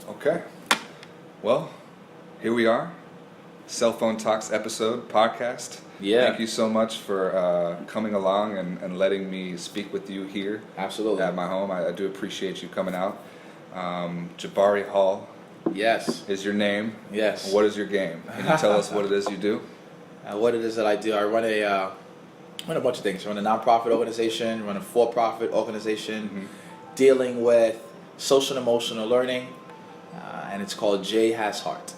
Okay. Well, here we are. Cell Phone Talks episode, podcast. Yeah. Thank you so much for coming along and letting me speak with you here. Absolutely. At my home. I do appreciate you coming out. Jabari Hall Yes. is your name. Yes. What is your game? Can you tell us what it is you do? What it is that I do, I run a bunch of things. I run a nonprofit organization, run a for-profit organization, dealing with social and emotional learning, and it's called J-Has-Heart.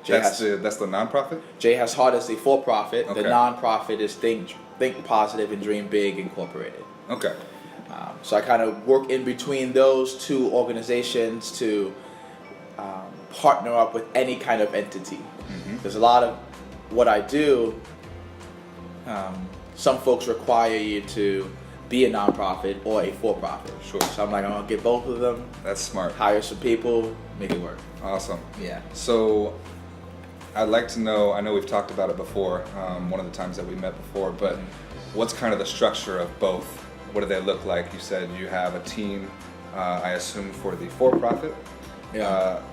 That's the nonprofit? J-Has-Heart is the for-profit. Okay. The nonprofit is Think Positive and Dream Big Incorporated. Okay. So I kind of work in between those two organizations to partner up with any kind of entity. There's a lot of what I do. Some folks require you to be a nonprofit or a for-profit. Sure. So I'm like, I'm gonna get both of them. That's smart. Hire some people, make it work. Awesome. Yeah. So I'd like to know, I know we've talked about it before, one of the times that we met before, but what's kind of the structure of both? What do they look like? You said you have a team, I assume, for the for-profit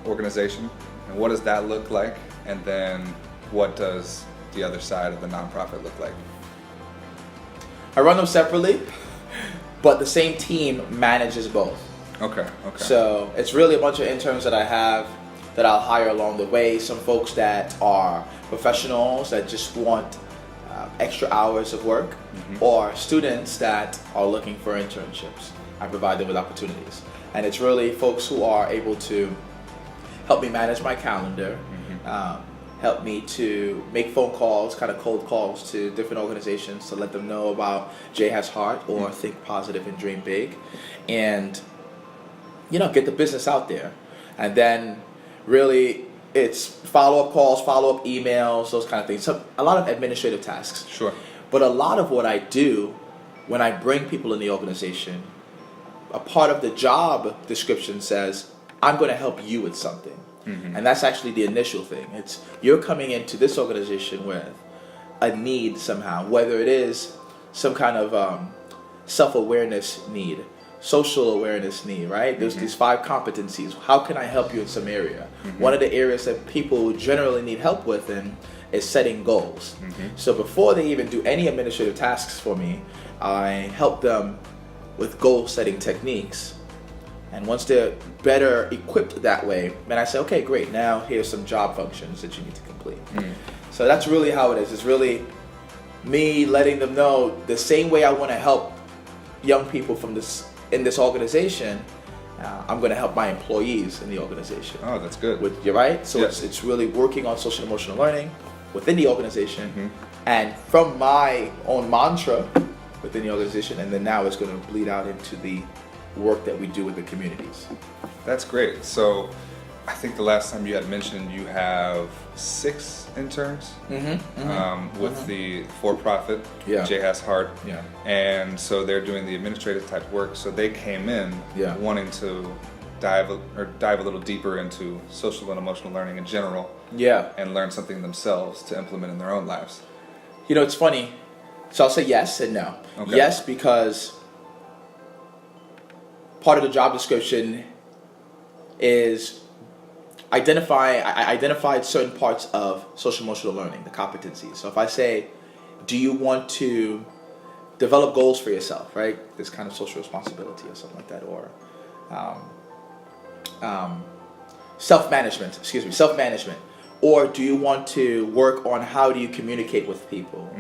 organization. And what does that look like? And then what does the other side of the nonprofit look like? I run them separately, but the same team manages both. Okay. So it's really a bunch of interns that I have that I'll hire along the way. Some folks that are professionals that just want extra hours of work, or students that are looking for internships. I provide them with opportunities. And it's really folks who are able to help me manage my calendar, help me to make phone calls, kind of cold calls to different organizations to let them know about J-Has-Heart or Think Positive and Dream Big, and get the business out there. And then really it's follow-up calls, follow-up emails, those kind of things. So a lot of administrative tasks. Sure. But a lot of what I do when I bring people in the organization, a part of the job description says, I'm going to help you with something. And that's actually the initial thing. It's you're coming into this organization with a need somehow, whether it is some kind of self-awareness need, social awareness need, right? There's these 5 competencies. How can I help you in some area? One of the areas that people generally need help with is setting goals. So before they even do any administrative tasks for me, I help them with goal setting techniques. And once they're better equipped that way, then I say, okay, great, now here's some job functions that you need to complete. So that's really how it is. It's really me letting them know the same way I want to help young people in this organization, I'm going to help my employees in the organization. Oh, that's good. You're right? So Yes. it's really working on social and emotional learning within the organization, and from my own mantra within the organization, and then now it's going to bleed out into the work that we do with the communities. That's great. So I think the last time you had mentioned you have 6 interns with the for-profit, J-Has-Heart. Yeah. And so they're doing the administrative type work. So they came in wanting to dive a little deeper into social and emotional learning in general. Yeah. And learn something themselves to implement in their own lives. It's funny. So I'll say yes and no. Okay. Yes, because part of the job description is I identified certain parts of social emotional learning, the competencies. So if I say, do you want to develop goals for yourself, right? This kind of social responsibility or something like that, or self-management, or do you want to work on how do you communicate with people?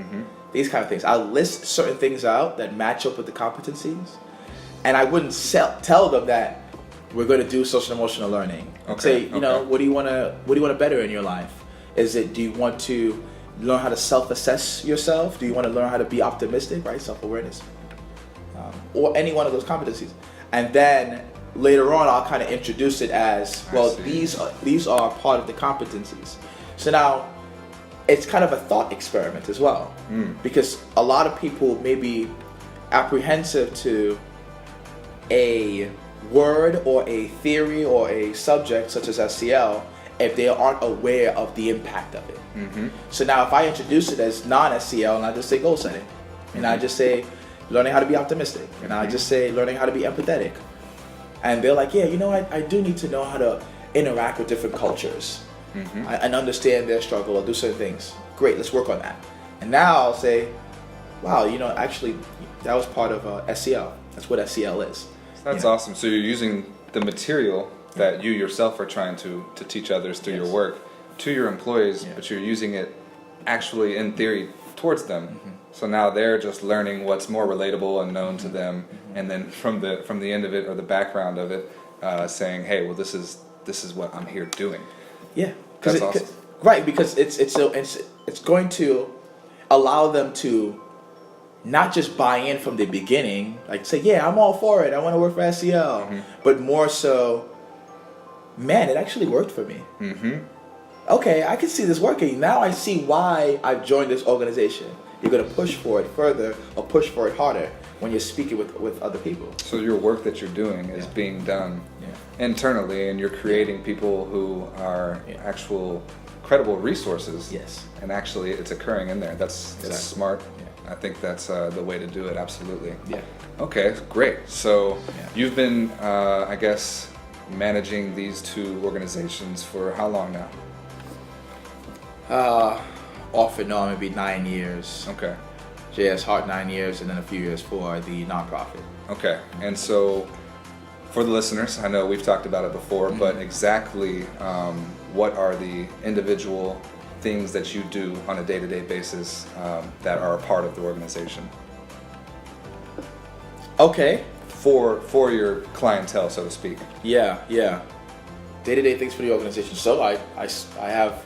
These kind of things. I'll list certain things out that match up with the competencies, and I wouldn't tell them that we're going to do social and emotional learning. Okay. Say, what do you want to better in your life? Do you want to learn how to self-assess yourself? Do you want to learn how to be optimistic, right? Self-awareness, or any one of those competencies. And then later on, I'll kind of introduce it as, well, these are part of the competencies. So now it's kind of a thought experiment as well, because a lot of people may be apprehensive to a word or a theory or a subject such as S.E.L. if they aren't aware of the impact of it. So now if I introduce it as non-S.E.L. and I just say goal setting, and I just say learning how to be optimistic, and I just say learning how to be empathetic, and they're like, yeah, I do need to know how to interact with different cultures and understand their struggle or do certain things. Great, let's work on that. And now I'll say, wow, actually, that was part of S.E.L. That's what S.E.L. is. That's awesome. So you're using the material that you yourself are trying to teach others through your work to your employees, but you're using it actually in theory towards them. So now they're just learning what's more relatable and known to them, and then from the end of it or the background of it, saying, hey, well, this is what I'm here doing. Yeah, that's awesome. Right, because it's going to allow them to not just buy in from the beginning, like say, yeah, I'm all for it, I want to work for S.E.L, but more so, man, it actually worked for me. Okay, I can see this working. Now I see why I've joined this organization. You're going to push for it further or push for it harder when you're speaking with other people. So your work that you're doing is being done internally, and you're creating people who are actual credible resources. Yes. And actually it's occurring in there. That's smart. I think that's the way to do it, absolutely. Yeah. Okay, great. So you've been, I guess, managing these two organizations for how long now? Off and on, maybe 9 years. Okay. J.Has-Heart 9 years, and then a few years for the nonprofit. Okay. And so for the listeners, I know we've talked about it before, but exactly what are the individual things that you do on a day-to-day basis that are a part of the organization? Okay. For your clientele, so to speak. Yeah. Day-to-day things for the organization. So I have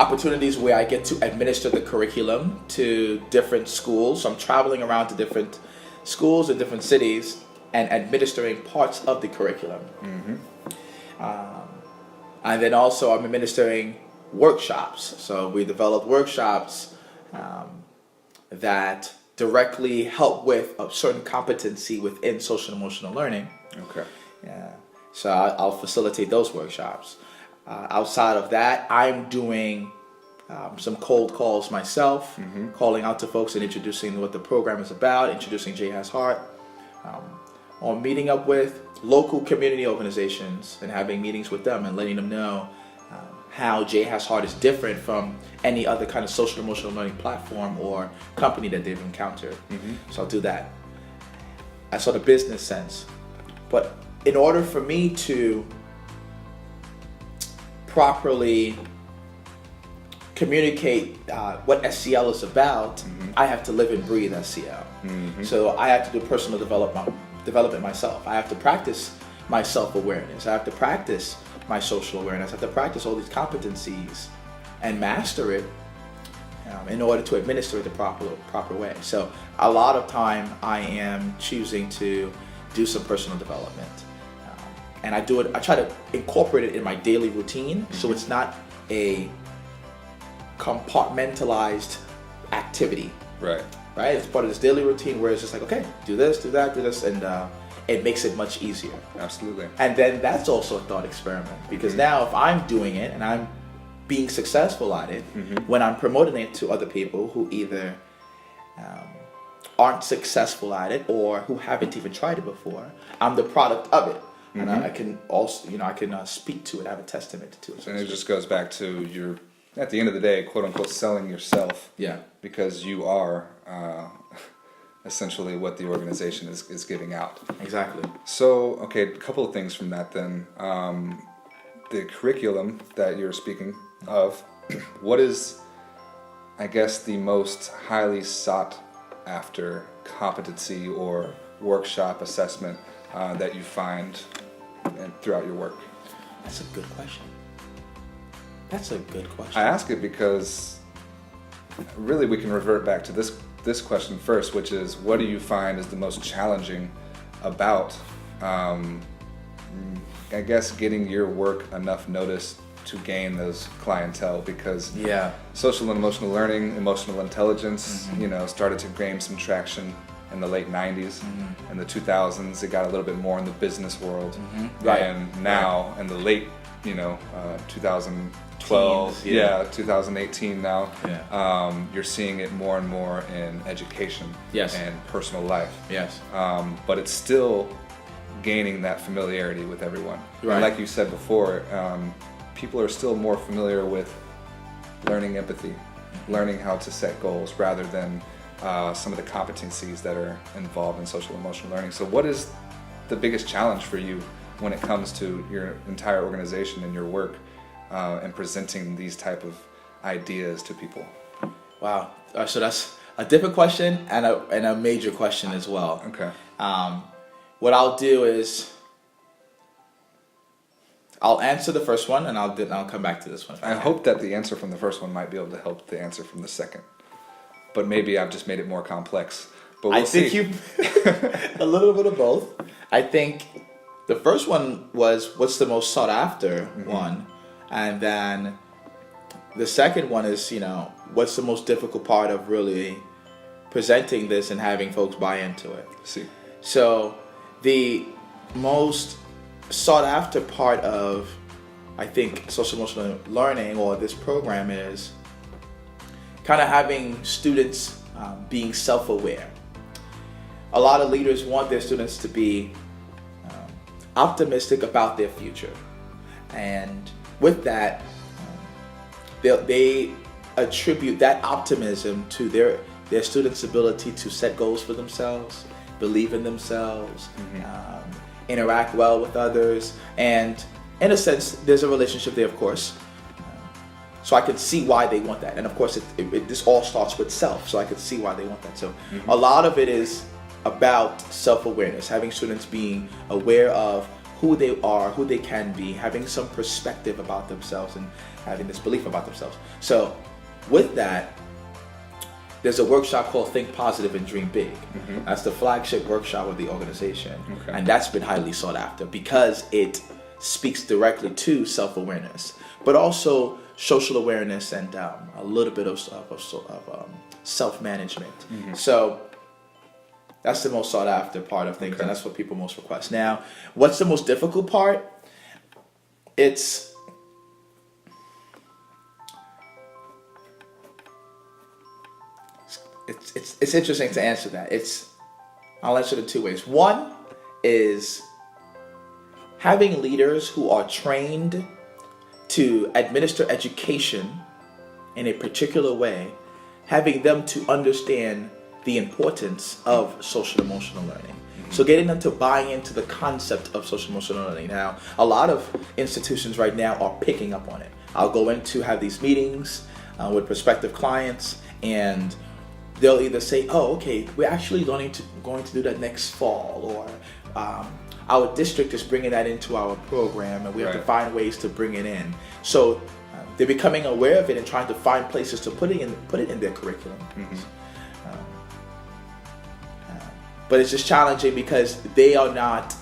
opportunities where I get to administer the curriculum to different schools. So I'm traveling around to different schools in different cities and administering parts of the curriculum. And then also I'm administering workshops. So we developed workshops that directly help with a certain competency within social and emotional learning. Okay. Yeah. So I'll facilitate those workshops. Outside of that, I'm doing some cold calls myself, calling out to folks and introducing what the program is about, introducing J-Has-Heart, or meeting up with local community organizations and having meetings with them and letting them know how J-Has-Heart is different from any other kind of social emotional learning platform or company that they've encountered. So I'll do that. I saw the business sense. But in order for me to properly communicate what S.E.L is about, I have to live and breathe S.E.L. So I have to do personal development myself. I have to practice my self-awareness. I have to practice my social awareness. I have to practice all these competencies and master it in order to administer it the proper way. So a lot of time I am choosing to do some personal development. And I do it, I try to incorporate it in my daily routine, so it's not a compartmentalized activity. Right? It's part of this daily routine where it's just like, okay, do this, do that, do this, and it makes it much easier. Absolutely. And then that's also a thought experiment, because now if I'm doing it and I'm being successful at it, when I'm promoting it to other people who either aren't successful at it or who haven't even tried it before, I'm the product of it. And I can also, I can speak to it, have a testament to it. And it just goes back to your, at the end of the day, quote unquote, selling yourself. Yeah. Because you are essentially what the organization is giving out. Exactly. So, okay, a couple of things from that then. The curriculum that you're speaking of, what is, I guess, the most highly sought after competency or workshop assessment that you find throughout your work? That's a good question. I ask it because really we can revert back to this question first, which is, what do you find is the most challenging about, I guess, getting your work enough notice to gain those clientele? Because social and emotional learning, emotional intelligence, started to gain some traction in the late 90s. In the 2000s, it got a little bit more in the business world. And now in the late, 2012, 2018 now, you're seeing it more and more in education and personal life. But it's still gaining that familiarity with everyone. Right. And like you said before, people are still more familiar with learning empathy, learning how to set goals rather than some of the competencies that are involved in social emotional learning. So what is the biggest challenge for you when it comes to your entire organization and your work and presenting these type of ideas to people? Wow. So that's a different question and a major question as well. Okay. What I'll do is I'll answer the first one and I'll come back to this one. I hope that the answer from the first one might be able to help the answer from the second. But maybe I've just made it more complex. But we'll see. You a little bit of both. I think the first one was what's the most sought after one, and then the second one is, what's the most difficult part of really presenting this and having folks buy into it. See. So the most sought after part of, I think, social emotional learning or this program is kind of having students being self-aware. A lot of leaders want their students to be optimistic about their future, and with that, they attribute that optimism to their students' ability to set goals for themselves, believe in themselves, interact well with others, and in a sense, there's a relationship there, of course. So I could see why they want that, and of course, this all starts with self. So I could see why they want that. So a lot of it is about self-awareness, having students being aware of who they are, who they can be, having some perspective about themselves, and having this belief about themselves. So with that, there's a workshop called Think Positive and Dream Big. That's the flagship workshop of the organization. Okay. And that's been highly sought after because it speaks directly to self-awareness, but also social awareness and a little bit of self-management. So that's the most sought after part of things, and that's what people most request. Now, what's the most difficult part? It's interesting to answer that. I'll answer it in two ways. One is having leaders who are trained to administer education in a particular way, having them to understand the importance of social emotional learning. So getting them to buy into the concept of social emotional learning. Now, a lot of institutions right now are picking up on it. I'll go in to have these meetings with prospective clients, and they'll either say, "Oh, okay, we're actually going to do that next fall," or our district is bringing that into our program, and we have to find ways to bring it in. So they're becoming aware of it and trying to find places to put it in their curriculum. But it's just challenging because they are not,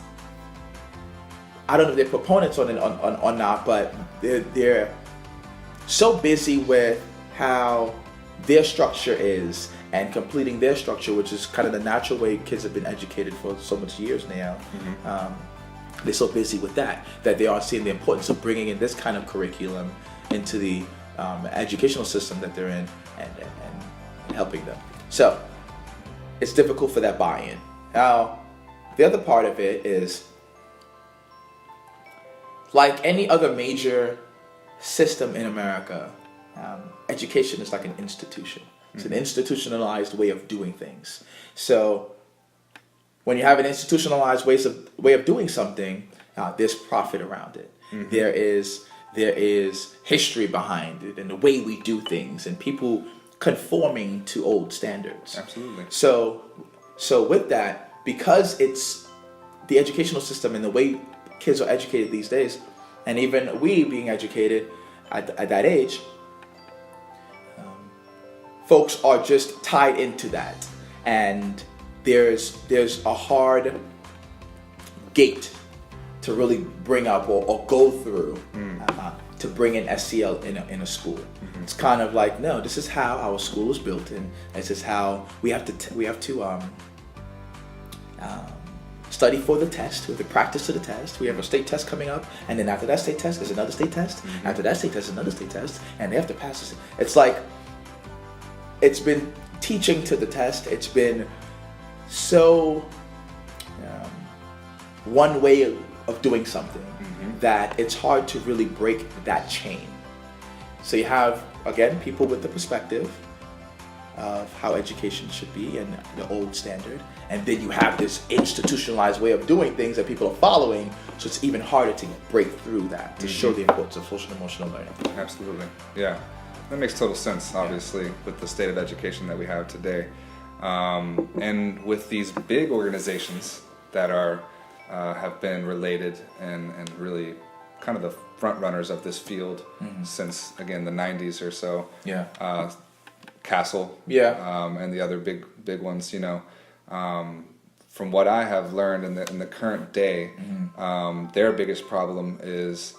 I don't know if they're proponents on it or not, but they're so busy with how their structure is and completing their structure, which is kind of the natural way kids have been educated for so much years now. They're so busy with that they aren't seeing the importance of bringing in this kind of curriculum into the educational system that they're in and helping them. So it's difficult for that buy-in. Now, the other part of it is, like any other major system in America, education is like an institution. It's an institutionalized way of doing things. So when you have an institutionalized way of doing something, there's profit around it. There is history behind it and the way we do things and people conforming to old standards. Absolutely. So with that, because it's the educational system and the way kids are educated these days, and even we being educated at that age, folks are just tied into that, and there's a hard gate to really bring up or go through to bring in S.E.L. in a school. It's kind of like, no, this is how our school is built, and this is how we have to study for the test. We have to practice to the test. We have a state test coming up, and then after that state test, there's another state test. After that state test, another state test, and they have to pass this. It's like, it's been teaching to the test. It's been so one way of doing something that it's hard to really break that chain. So you have, again, people with the perspective of how education should be and the old standard, and then you have this institutionalized way of doing things that people are following, so it's even harder to break through that, to show the importance of social and emotional learning. Absolutely, yeah. That makes total sense, obviously, with the state of education that we have today. And with these big organizations that are have been related and really kind of the front runners of this field since, again, the 90s or so. Yeah. Castle. Yeah. And the other big ones, you know. From what I have learned in the current day, their biggest problem is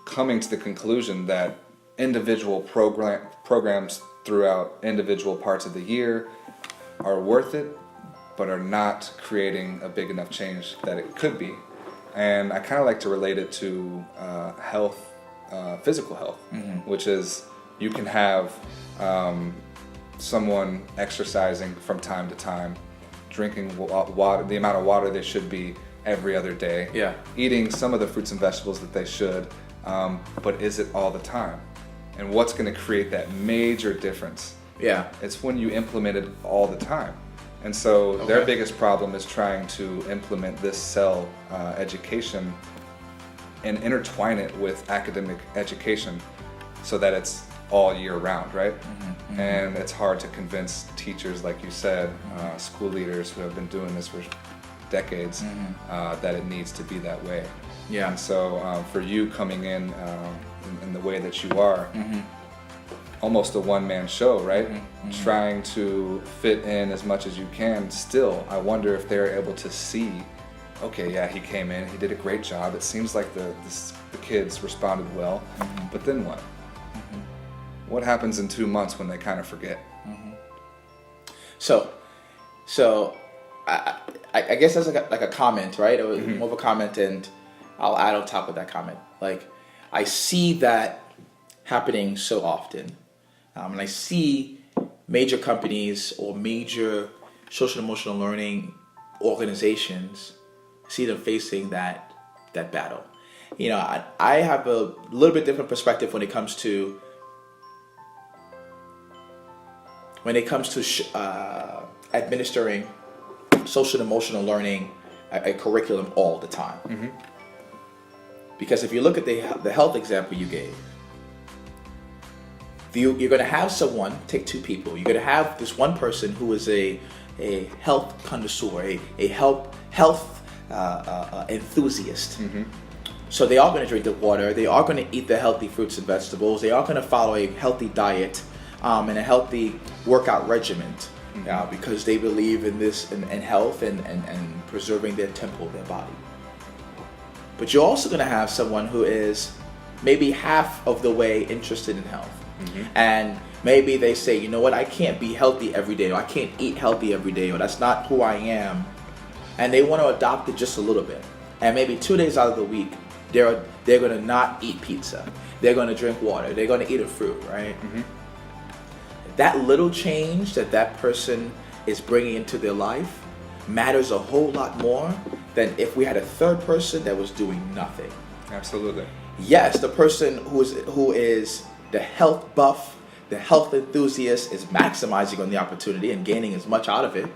coming to the conclusion that individual programs throughout individual parts of the year are worth it, but are not creating a big enough change that it could be. And I kind of like to relate it to health, physical health, which is you can have someone exercising from time to time, drinking water, the amount of water they should be every other day, eating some of the fruits and vegetables that they should, but is it all the time? And what's going to create that major difference? Yeah. It's when you implement it all the time. And so their biggest problem is trying to implement this S.E.L education and intertwine it with academic education so that it's all year round, right? And it's hard to convince teachers, like you said, school leaders who have been doing this for decades, that it needs to be that way. Yeah. And so for you coming in the way that you are, almost a one-man show, right? Trying to fit in as much as you can. Still, I wonder if they're able to see, okay, yeah, he came in, he did a great job. It seems like the kids responded well, but then what? What happens in 2 months when they kind of forget? So I guess that's like a comment, right? Or more of a comment, and I'll add on top of that comment. Like, I see that happening so often. And I see major companies or major social and emotional learning organizations, see them facing that battle. You know, I have a little bit different perspective when it comes to administering social and emotional learning, a curriculum all the time. Because if you look at the health example you gave, you're going to have someone, take two people, you're going to have this one person who is a health connoisseur, a health enthusiast. So they are going to drink the water, they are going to eat the healthy fruits and vegetables, they are going to follow a healthy diet and a healthy workout regimen, because they believe in this and health and preserving their temple, their body. But you're also going to have someone who is maybe half of the way interested in health. And maybe they say, you know what, I can't be healthy every day, or I can't eat healthy every day, or that's not who I am. And they want to adopt it just a little bit. And maybe 2 days out of the week, they're going to not eat pizza. They're going to drink water. They're going to eat a fruit, right? That little change that person is bringing into their life matters a whole lot more than if we had a third person that was doing nothing. Absolutely. Yes, the person who is the health buff, the health enthusiast, is maximizing on the opportunity and gaining as much out of it.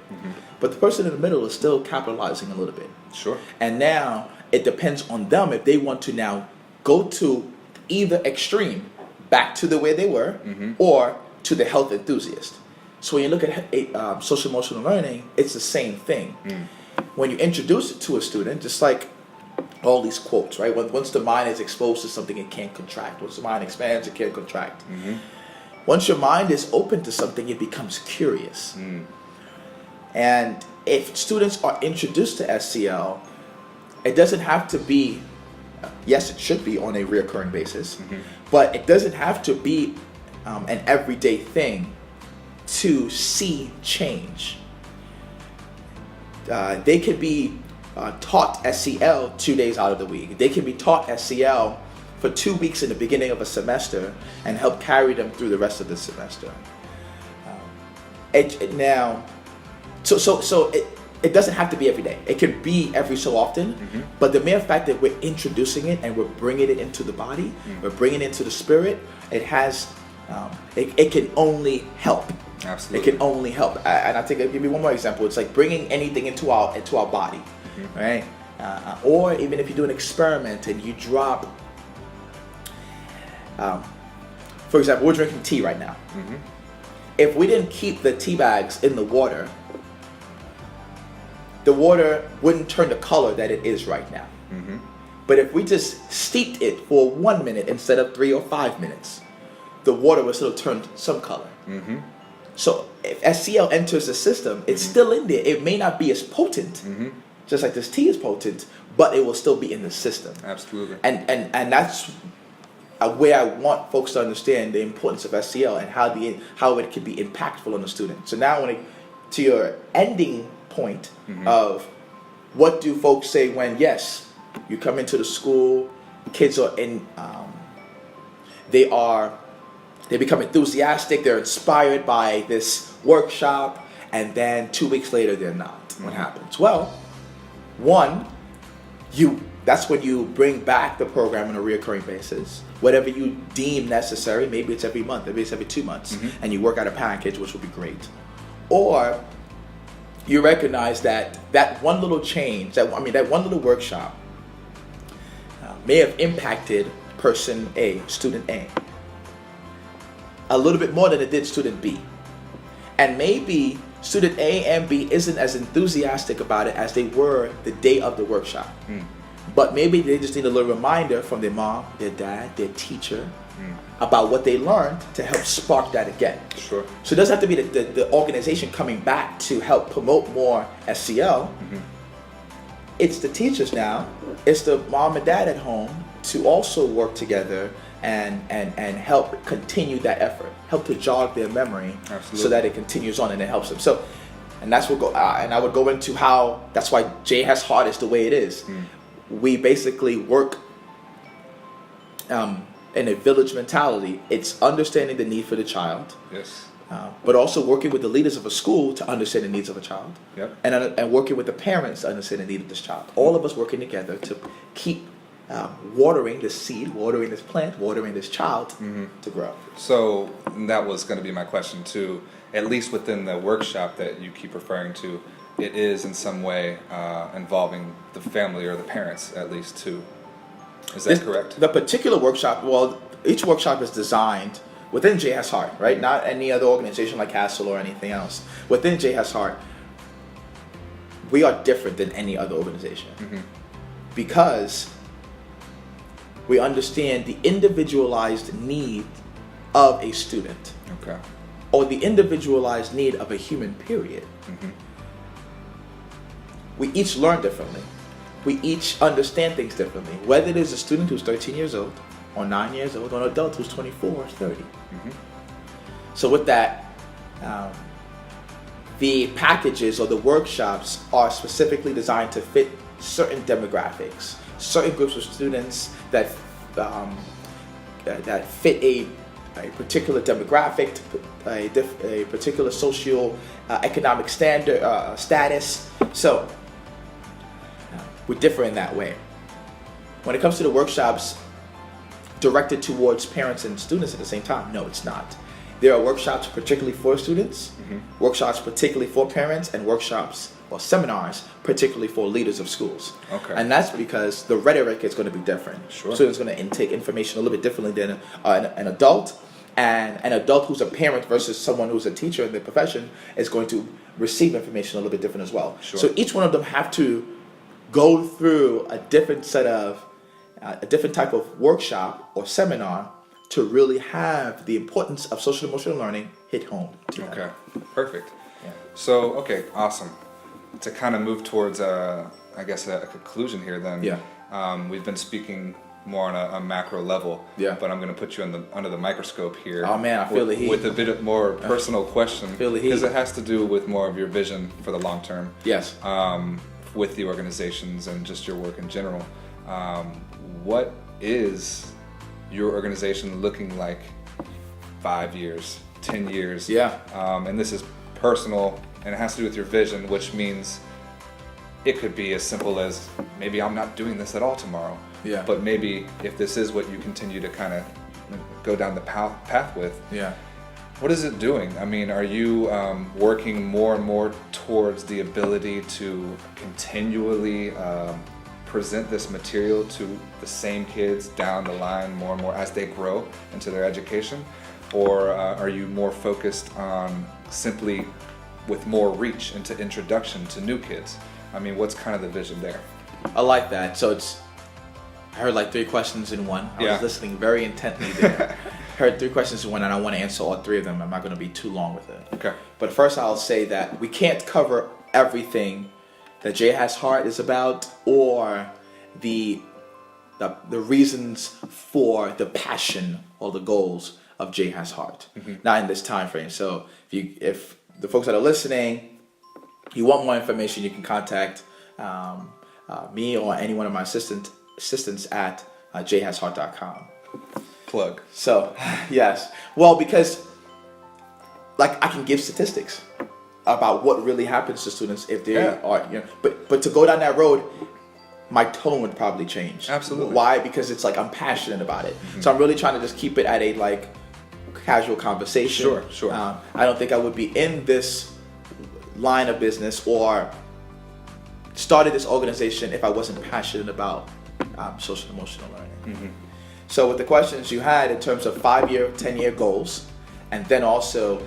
But the person in the middle is still capitalizing a little bit. Sure. And now it depends on them if they want to now go to either extreme, back to the way they were, or to the health enthusiast. So when you look at social emotional learning, it's the same thing. When you introduce it to a student, just like all these quotes, right? Once the mind is exposed to something, it can't contract. Once the mind expands, it can't contract. Once your mind is open to something, it becomes curious. And if students are introduced to S.E.L, it doesn't have to be, yes, it should be on a reoccurring basis, but it doesn't have to be an everyday thing to see change. They could be taught S.E.L 2 days out of the week. They can be taught S.E.L for 2 weeks in the beginning of a semester and help carry them through the rest of the semester. it doesn't have to be every day. It can be every so often, but the mere fact that we're introducing it and we're bringing it into the body, we're bringing it into the spirit, it has, it can only help. Absolutely. It can only help. And I think I'll give you one more example. It's like bringing anything into our body, right? Or even if you do an experiment and you drop, for example, we're drinking tea right now. If we didn't keep the tea bags in the water wouldn't turn the color that it is right now. But if we just steeped it for 1 minute instead of 3 or 5 minutes, the water will still turn some color. So if S.E.L enters the system, it's still in there. It may not be as potent, just like this tea is potent, but it will still be in the system. Absolutely. And that's a way I want folks to understand the importance of S.E.L and how it can be impactful on the student. So now to your ending point of what do folks say when, yes, you come into the school, kids are in, they become enthusiastic, they're inspired by this workshop, and then 2 weeks later they're not. What happens? Well, one, that's when you bring back the program on a reoccurring basis. Whatever you deem necessary, maybe it's every month, maybe it's every 2 months, and you work out a package, which would be great. Or you recognize that one little change, that one little workshop may have impacted person A, student a little bit more than it did student B. And maybe student A and B isn't as enthusiastic about it as they were the day of the workshop. But maybe they just need a little reminder from their mom, their dad, their teacher about what they learned to help spark that again. Sure. So it doesn't have to be the organization coming back to help promote more S.E.L. It's the teachers now, it's the mom and dad at home to also work together and help continue that effort, help to jog their memory. Absolutely. So that it continues on and it helps them. So, and that's what and I would go into how that's why J-Has-Heart is the way it is. We basically work in a village mentality. It's understanding the need for the child. Yes. But also working with the leaders of a school to understand the needs of a child. Yep. And working with the parents to understand the need of this child. All of us working together to keep watering this seed, watering this plant, watering this child to grow. So that was going to be my question too. At least within the workshop that you keep referring to, it is in some way involving the family or the parents at least too. Is that correct? The particular workshop, well, each workshop is designed within J-Has-Heart, right? Not any other organization like S.E.L or anything else. Within J-Has-Heart, we are different than any other organization because we understand the individualized need of a student. Okay. Or the individualized need of a human, period. We each learn differently. We each understand things differently. Whether it is a student who's 13 years old, or 9 years old, or an adult who's 24 or 30. So with that, the packages or the workshops are specifically designed to fit certain demographics, certain groups of students that fit a particular demographic, a particular social economic status. So we differ in that way. When it comes to the workshops directed towards parents and students at the same time, no, it's not. There are workshops particularly for students, workshops particularly for parents, and workshops or seminars particularly for leaders of schools. Okay. And that's because the rhetoric is going to be different. Sure. Students are going to intake information a little bit differently than an adult. And an adult who's a parent versus someone who's a teacher in the profession is going to receive information a little bit different as well. Sure. So each one of them have to go through a different set of, a different type of workshop or seminar to really have the importance of social emotional learning hit home to them. Okay. Perfect. Yeah. So, okay, awesome. To kind of move towards, I guess, a conclusion here then. Yeah. We've been speaking more on a macro level. Yeah. But I'm going to put you under the microscope here. Oh man, I feel the heat. With a bit more personal question. Feel the heat. Because it has to do with more of your vision for the long term. Yes. With the organizations and just your work in general. What is your organization looking like 5 years, 10 years? Yeah. And this is personal, and it has to do with your vision, which means it could be as simple as maybe I'm not doing this at all tomorrow. Yeah. But maybe if this is what you continue to kind of go down the path with, what is it doing? I mean, are you working more and more towards the ability to continually present this material to the same kids down the line more and more as they grow into their education? Or are you more focused on simply with more reach into introduction to new kids? I mean, what's kind of the vision there? I like that. So I heard like 3 questions in one. I was listening very intently there. Heard 3 questions in one, and I want to answer all 3 of them. I'm not going to be too long with it. Okay. But first I'll say that we can't cover everything that J-Has-Heart is about, or the reasons for the passion or the goals of J-Has-Heart. Not in this time frame. So if the folks that are listening, you want more information, you can contact me or any one of my assistants at jhasheart.com. Plug. So, yes. Well, because like I can give statistics about what really happens to students if they are, but to go down that road, my tone would probably change. Absolutely. Why? Because it's like I'm passionate about it. So I'm really trying to just keep it at a like casual conversation. Sure. I don't think I would be in this line of business or started this organization if I wasn't passionate about social emotional learning. So with the questions you had in terms of 5-year, 10-year goals, and then also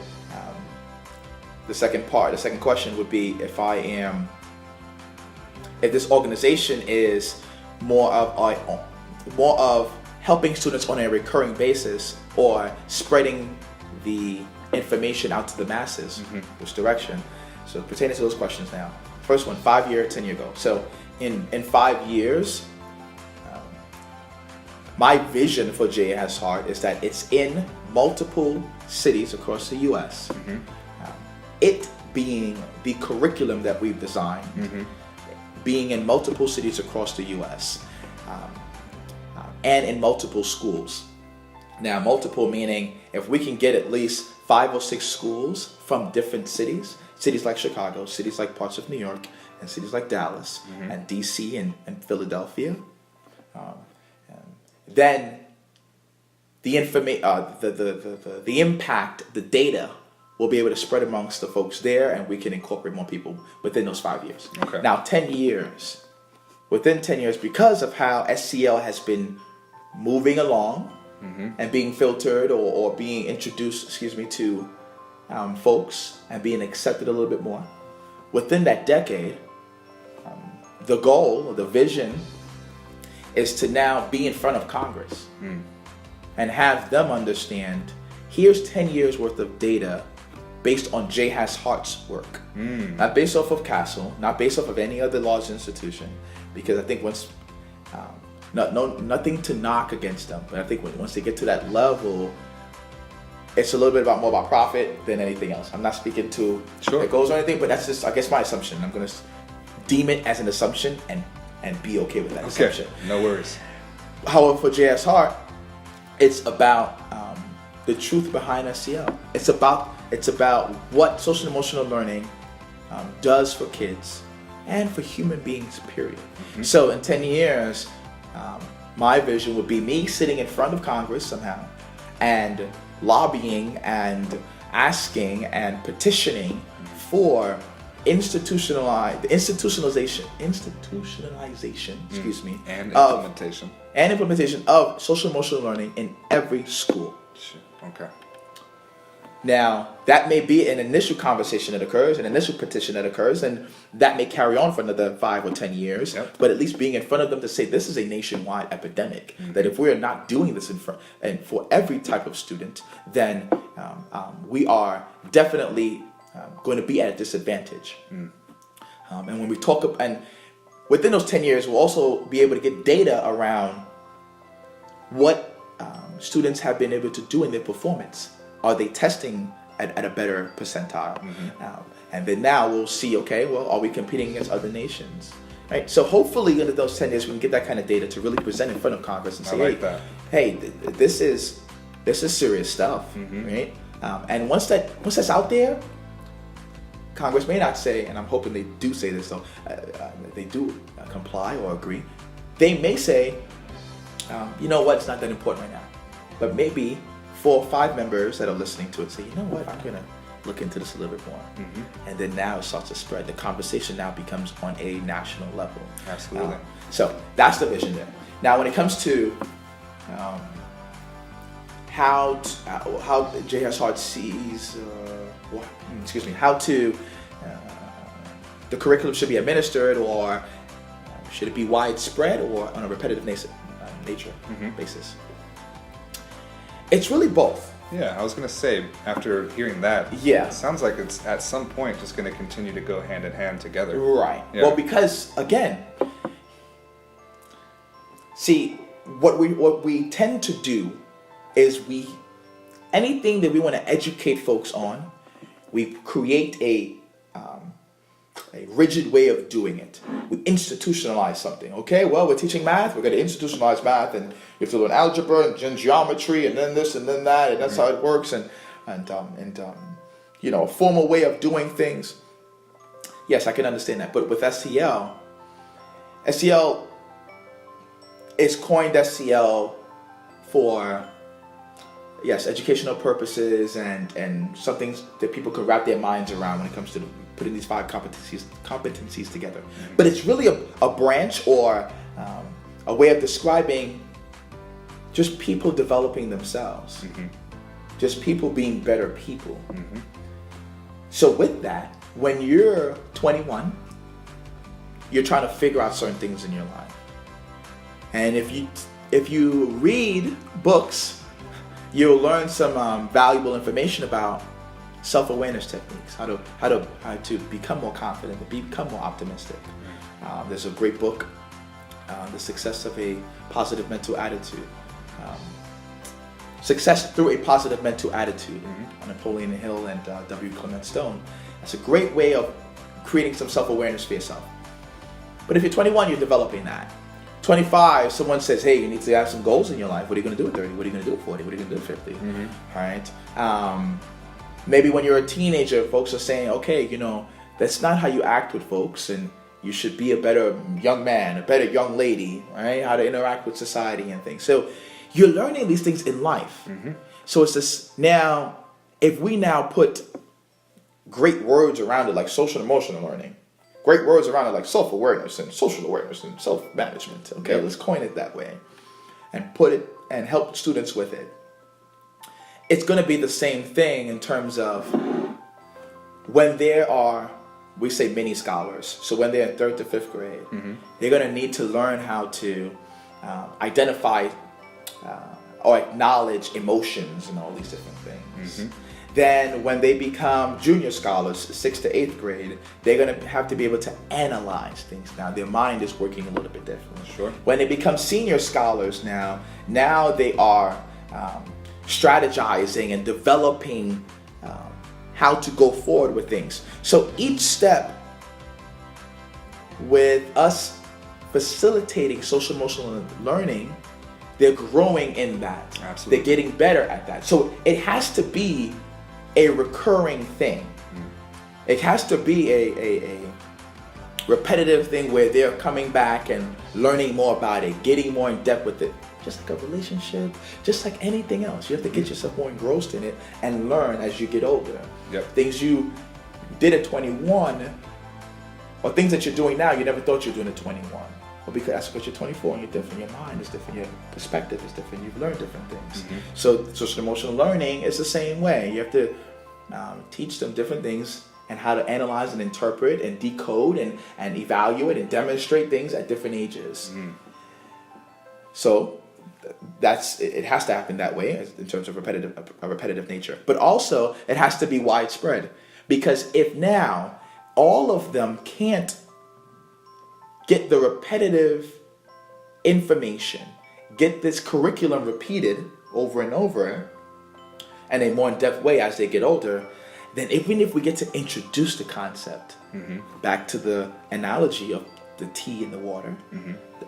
the second question would be if this organization is more of helping students on a recurring basis or spreading the information out to the masses, which direction? So pertaining to those questions now. First one, 5-year, 10-year goal. So in 5 years, my vision for J-Has-Heart is that it's in multiple cities across the U.S. It being the curriculum that we've designed, being in multiple cities across the U.S. And in multiple schools. Now, multiple meaning if we can get at least 5 or 6 schools from different cities like Chicago, cities like parts of New York, and cities like Dallas, and D.C. and Philadelphia. Then the impact, the data will be able to spread amongst the folks there, and we can incorporate more people within those 5 years. Okay. Now, 10 years. Within 10 years, because of how S.E.L. has been moving along and being filtered or being introduced, to folks and being accepted a little bit more, within that decade, the goal or the vision is to now be in front of Congress and have them understand, here's 10 years worth of data based on J-Has-Heart's work. Not based off of Castle, not based off of any other large institution, because I think once, nothing to knock against them, but I think once they get to that level, it's a little bit more about profit than anything else. I'm not speaking to it goes or anything, but that's just, I guess, my assumption. I'm going to deem it as an assumption and be okay with that assumption. No worries. However, for J-Has-Heart, it's about the truth behind S.E.L. It's about what social emotional learning does for kids and for human beings, period. So in 10 years, my vision would be me sitting in front of Congress somehow and lobbying and asking and petitioning for institutionalization, and implementation of social emotional learning in every school. Okay. Now, that may be an initial conversation that occurs, an initial petition that occurs, and that may carry on for another 5 or 10 years. But at least being in front of them to say this is a nationwide epidemic, that if we are not doing this in front and for every type of student, then we are definitely going to be at a disadvantage. And when we talk, and within those 10 years, we'll also be able to get data around what students have been able to do in their performance. Are they testing at a better percentile? And then now we'll see, okay, well, are we competing against other nations? Right? So hopefully in those 10 years, we can get that kind of data to really present in front of Congress and say, hey, this is serious stuff, right? And once that's out there, Congress may not say, and I'm hoping they do say this, though, they do comply or agree. They may say, you know what, it's not that important right now. But maybe 4 or 5 members that are listening to it say, you know what, I'm going to look into this a little bit more. And then now it starts to spread. The conversation now becomes on a national level. Absolutely. So that's the vision there. Now, when it comes to how J-Has-Heart sees, how to the curriculum should be administered, or should it be widespread or on a repetitive nature basis? It's really both. Yeah, I was going to say, after hearing that, Yeah. it sounds like it's at some point just going to continue to go hand in hand together. Right. Yeah. Well, because again, see, what we tend to do is anything that we want to educate folks on, we create a rigid way of doing it. We institutionalize something. Okay, well, we're teaching math. We're going to institutionalize math, and you have to learn algebra and geometry, and then this and then that, and that's how it works. And a formal way of doing things. Yes, I can understand that. But with S.E.L, it's coined S.E.L for educational purposes and some things that people can wrap their minds around when it comes to putting these 5 competencies together. But it's really a branch or a way of describing just people developing themselves, just people being better people. So with that, when you're 21, you're trying to figure out certain things in your life, and if you read books, you'll learn some valuable information about self-awareness techniques, how to become more confident, to become more optimistic. There's a great book, The Success of a Positive Mental Attitude. Success Through a Positive Mental Attitude, on Napoleon Hill and W. Clement Stone. That's a great way of creating some self-awareness for yourself. But if you're 21, you're developing that. 25, someone says, hey, you need to have some goals in your life. What are you going to do at 30? What are you going to do at 40? What are you going to do at 50? All right. Maybe when you're a teenager, folks are saying, okay, that's not how you act with folks, and you should be a better young man, a better young lady, right? How to interact with society and things. So you're learning these things in life. So it's this now, if we now put great words around it, like social and emotional learning, great words around it like self-awareness and social awareness and self-management. Okay, let's coin it that way and put it and help students with it. It's going to be the same thing in terms of when there are, we say mini scholars. So when they're in 3rd to 5th grade, they're going to need to learn how to identify or acknowledge emotions and all these different things. Then when they become junior scholars, 6th to 8th grade, they're going to have to be able to analyze things now. Their mind is working a little bit differently. Sure. When they become senior scholars now they are strategizing and developing how to go forward with things. So each step with us facilitating social emotional learning, they're growing in that. Absolutely. They're getting better at that. So it has to be a recurring thing. It has to be a repetitive thing where they're coming back and learning more about it, getting more in depth with it. Just like a relationship, just like anything else. You have to get yourself more engrossed in it and learn as you get older. Things you did at 21 or things that you're doing now you never thought you were doing at 21. Well, that's because you're 24 and you're different. Your mind is different. Your perspective is different. You've learned different things. So social emotional learning is the same way. You have to teach them different things and how to analyze and interpret and decode and evaluate and demonstrate things at different ages. So it has to happen that way in terms of a repetitive nature. But also it has to be widespread, because if now all of them can't get the repetitive information, get this curriculum repeated over and over in a more in-depth way as they get older, then even if we get to introduce the concept, back to the analogy of the tea in the water,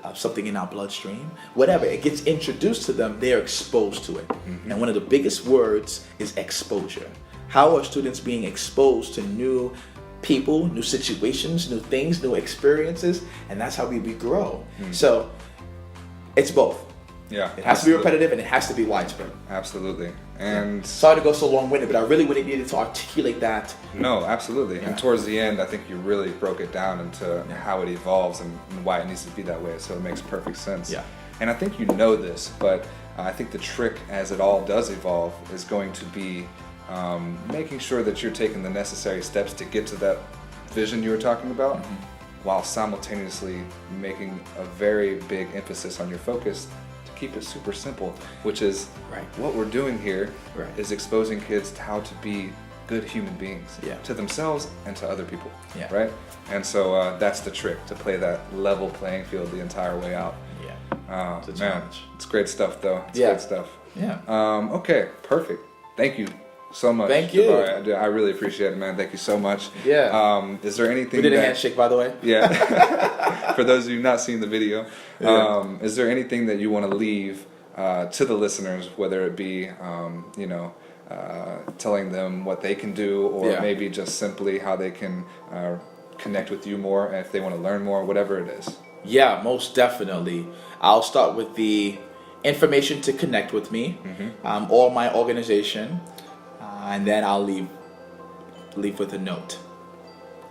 of something in our bloodstream, whatever, it gets introduced to them, they're exposed to it. And one of the biggest words is exposure. How are students being exposed to new people, new situations, new things, new experiences, and that's how we grow. So it's both. Yeah. It has to be repetitive and it has to be widespread. Absolutely. And sorry to go so long-winded, but I really needed to articulate that. No, absolutely. Yeah. And towards the end, I think you really broke it down into how it evolves and why it needs to be that way. So it makes perfect sense. Yeah. And I think you know this, but I think the trick, as it all does evolve, is going to be making sure that you're taking the necessary steps to get to that vision you were talking about, while simultaneously making a very big emphasis on your focus to keep it super simple, which is what we're doing here is exposing kids to how to be good human beings to themselves and to other people, right? And so that's the trick, to play that level playing field the entire way out. It's a challenge. It's great stuff, though. It's great stuff. Okay, perfect. Thank you so much. Thank you. Jabari. I really appreciate it, man. Thank you so much. Is there anything? We did a handshake, by the way. Yeah. For those of you not seeing the video, is there anything that you want to leave to the listeners, whether it be, telling them what they can do, or maybe just simply how they can connect with you more, if they want to learn more, whatever it is? Yeah, most definitely. I'll start with the information to connect with me, or my organization, and then I'll leave with a note.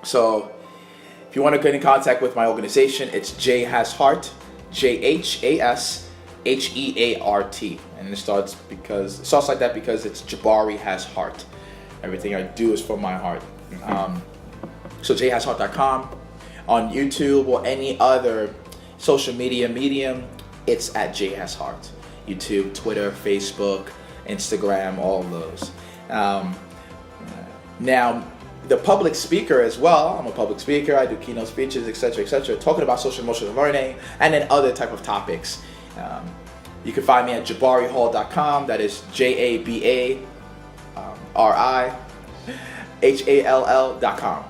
So if you want to get in contact with my organization, it's J-Has-Heart, J-H-A-S-H-E-A-R-T, and it starts like that because it's Jabari Has Heart. Everything I do is from my heart. So jhasheart.com. On YouTube or any other social media medium, it's at J-Has-Heart. YouTube, Twitter, Facebook, Instagram, all of those. Now, the public speaker as well. I'm a public speaker. I do keynote speeches, etc., talking about social emotional learning and then other type of topics. You can find me at jabarihall.com. That is JABARIHALL.com.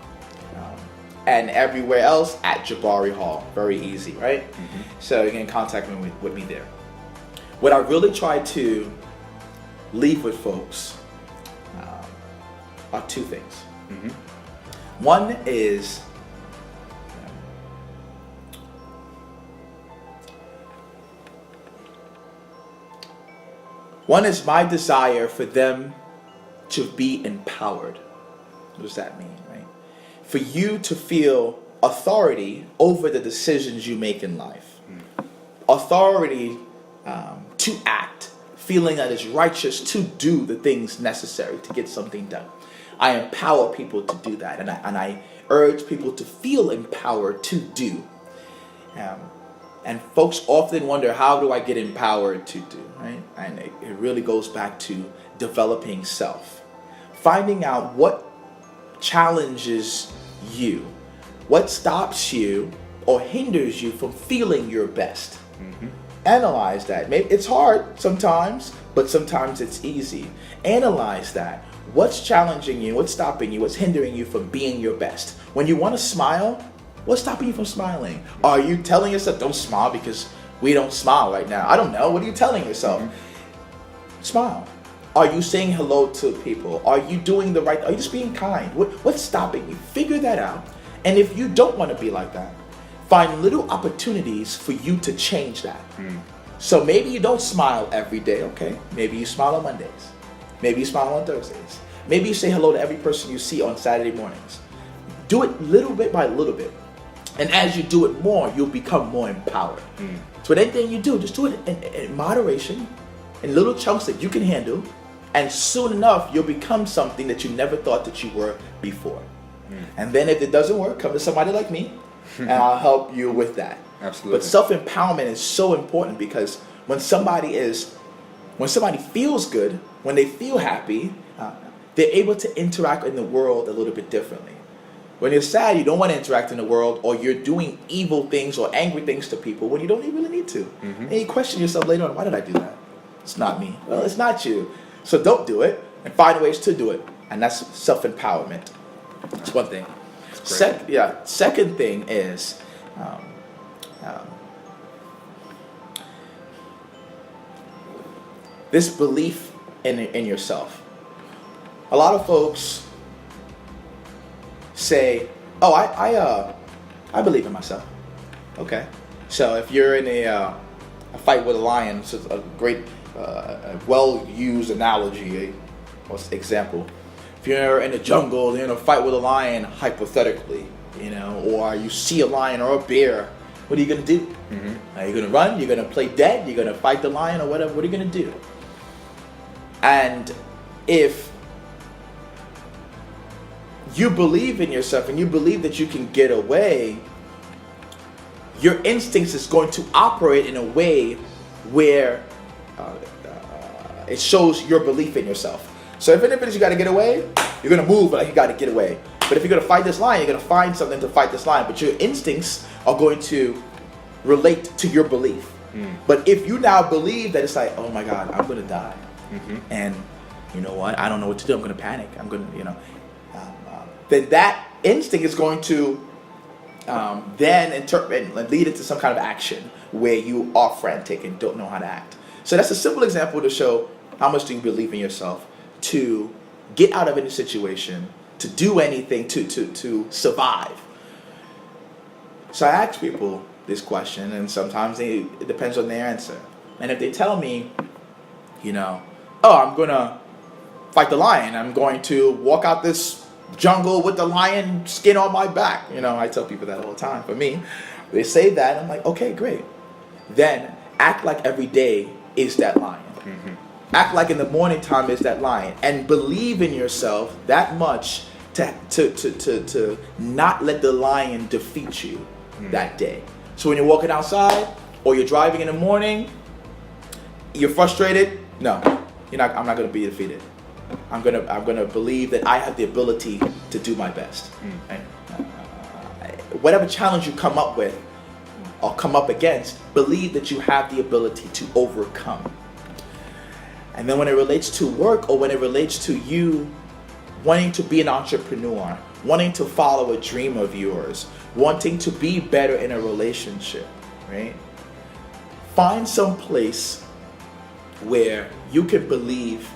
And everywhere else at Jabari Hall. Very easy, right? So you can contact me with me there. What I really try to leave with folks are two things. One is my desire for them to be empowered. What does that mean, right? For you to feel authority over the decisions you make in life. Authority to act, feeling that it's righteous to do the things necessary to get something done. I empower people to do that, and I urge people to feel empowered to do. And folks often wonder, how do I get empowered to do, right? And it really goes back to developing self. Finding out what challenges you, what stops you or hinders you from feeling your best. Analyze that. Maybe it's hard sometimes, but sometimes it's easy. Analyze that. What's challenging you? What's stopping you? What's hindering you from being your best? When you want to smile, what's stopping you from smiling? Are you telling yourself, don't smile because we don't smile right now? I don't know. What are you telling yourself? Smile. Are you saying hello to people? Are you doing the right? Are you just being kind? What's stopping you? Figure that out. And if you don't want to be like that, find little opportunities for you to change that. So maybe you don't smile every day, okay? Maybe you smile on Mondays. Maybe you smile on Thursdays. Maybe you say hello to every person you see on Saturday mornings. Do it little bit by little bit. And as you do it more, you'll become more empowered. So with anything you do, just do it in moderation, in little chunks that you can handle. And soon enough, you'll become something that you never thought that you were before. And then if it doesn't work, come to somebody like me, and I'll help you with that. Absolutely. But self-empowerment is so important, because when somebody feels good, when they feel happy, they're able to interact in the world a little bit differently. When you're sad, you don't want to interact in the world, or you're doing evil things or angry things to people when you don't really need to. And you question yourself later on, why did I do that? It's not me. Well, it's not you. So don't do it, and find ways to do it. And that's self-empowerment. That's one thing. Second thing is this belief in yourself. A lot of folks say, oh, I believe in myself. Okay. So if you're in a fight with a lion, it's a great, well-used analogy, example. If you're in the jungle, you're in a fight with a lion, hypothetically, or you see a lion or a bear, what are you going to do? Are you going to run? You're going to play dead? You're going to fight the lion or whatever? What are you going to do? And if you believe in yourself and you believe that you can get away, your instincts is going to operate in a way where it shows your belief in yourself. So if it is you got to get away, you're going to move like you got to get away. But if you're going to fight this lion, you're going to find something to fight this lion. But your instincts are going to relate to your belief. But if you now believe that it's like, oh my God, I'm going to die. And you know what? I don't know what to do. I'm going to panic. I'm going to, then that instinct is going to then interpret and lead into some kind of action where you are frantic and don't know how to act. So that's a simple example to show how much do you believe in yourself to get out of any situation, to do anything, to survive. So I ask people this question, and sometimes it depends on their answer. And if they tell me, oh, I'm going to fight the lion, I'm going to walk out this jungle with the lion skin on my back. I tell people that all the time. For me, they say that, I'm like, okay, great. Then act like every day is that lion. Act like in the morning time is that lion, and believe in yourself that much to not let the lion defeat you that day. So when you're walking outside or you're driving in the morning, you're frustrated. No, I'm not going to be defeated. I'm gonna believe that I have the ability to do my best. Right? Whatever challenge you come up with or come up against, believe that you have the ability to overcome. And then when it relates to work, or when it relates to you wanting to be an entrepreneur, wanting to follow a dream of yours, wanting to be better in a relationship, right? Find some place where you can believe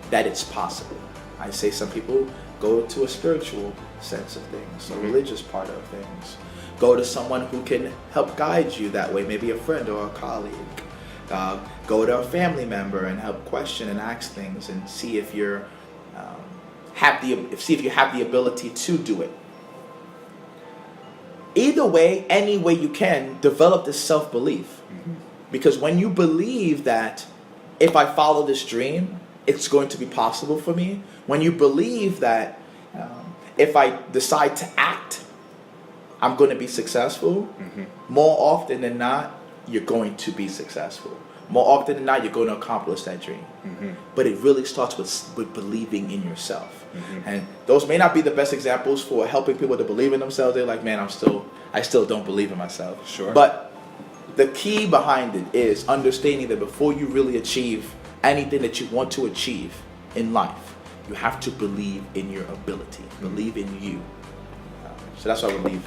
that it's possible. I say some people go to a spiritual sense of things, a religious part of things. Go to someone who can help guide you that way, maybe a friend or a colleague. Go to a family member and help question and ask things and see if you have the ability to do it. Either way, any way you can, develop this self-belief. Because when you believe that if I follow this dream, it's going to be possible for me. When you believe that if I decide to act, I'm going to be successful, more often than not, you're going to be successful. More often than not, you're going to accomplish that dream. But it really starts with believing in yourself. And those may not be the best examples for helping people to believe in themselves. They're like, man, I still don't believe in myself. Sure. But the key behind it is understanding that before you really achieve anything that you want to achieve in life, you have to believe in your ability, believe in you. So that's what I would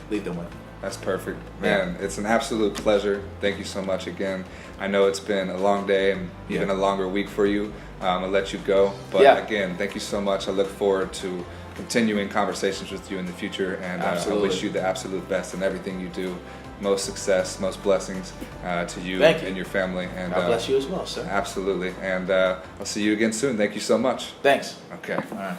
leave them with. That's perfect. Man, it's an absolute pleasure. Thank you so much again. I know it's been a long day and even a longer week for you. I'll let you go. But again, thank you so much. I look forward to continuing conversations with you in the future. And I wish you the absolute best in everything you do. Most success, most blessings to you and your family. And God bless you as well, sir. Absolutely. And I'll see you again soon. Thank you so much. Thanks. Okay. All right.